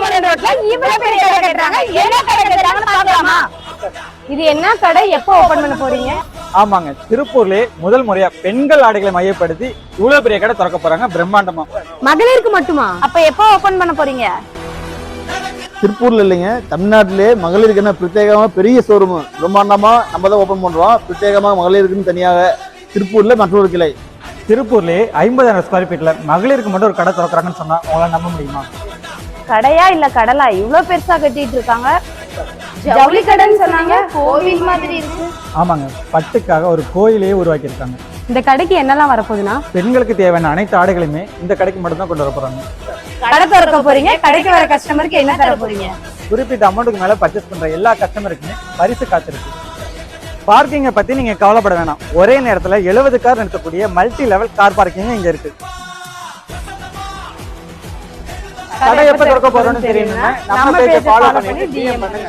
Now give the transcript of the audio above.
தாமோதரன் ரோட்ல இவ்வளவு பெரிய கடை கட்டுறாங்க. என்ன கடை கட்டுறாங்கன்னு பார்க்கலாமா? இது என்ன கடை, எப்போ ஓபன் பண்ண போறீங்க? ஆமாங்க, திருப்பூர்லயே முதல் முறையா பெண்கள் ஆடைகளை மையப்படுத்தி இவ்வளவு பெரிய கடை திறக்க போறாங்க பிரம்மாண்டமா. மகளிருக்கு மட்டுமா? அப்ப எப்போ ஓபன் பண்ண போறீங்க? திருப்பூர்ல இல்லைங்க, தமிழ்நாட்டிலே மகளிருக்கு என்ன பிரத்யேகமா பெரிய ஷோரூம் பிரம்மாண்டமா நம்ம தான் ஓபன் பண்றோம். பிரத்யேகமா மகளிருக்குன்னு தனியாக திருப்பூர்ல மற்றொரு கிளை. திருப்பூர்லயே 50,000 ஸ்கொயர் ஃபீட்ல மகளிருக்கு மட்டும் ஒரு கடை திறக்கிறாங்கன்னு சொன்னா உங்களால நம்ப முடியுமா? கடையா இல்ல கடலா? இவ்வளவு பெருசா கட்டிட்டு இருக்காங்க. ஜவுளி கடைன்னு சொன்னாங்க, கோவில் மாதிரி இருக்கு. ஆமாங்க, பட்டுக்காக ஒரு கோயிலையே உருவாக்கி இருக்காங்க. இந்த கடைக்கு என்னெல்லாம் வரப்போகுதுன்னா, பெண்களுக்கு தேவையான அனைத்து ஆடைகளுமே இந்த கடைக்கு மட்டும் தான் கொண்டு வர போறாங்க. கடை திறக்க போறீங்க, கடைக்கு வர கஸ்டமருக்கு என்ன தர போறீங்க? குறிப்பிட்ட அமௌண்ட்டுக்கு மேல பர்ச்சேஸ் பண்ற எல்லா கஸ்டமருக்குமே பரிசு காத்திருக்கு. பார்க்கிங்கை பத்தி நீங்க கவலைப்பட வேணாம். ஒரே நேரத்துல 70 கார் நிறுத்தக்கூடிய மல்டி லெவல் கார் பார்க்கிங் இங்க இருக்கு. கடை எப்ப திறக்க போறோம்னு தெரியணும்னா நம்ம பேஜை ஃபாலோ பண்ணிட்டு DM பண்ணுங்க.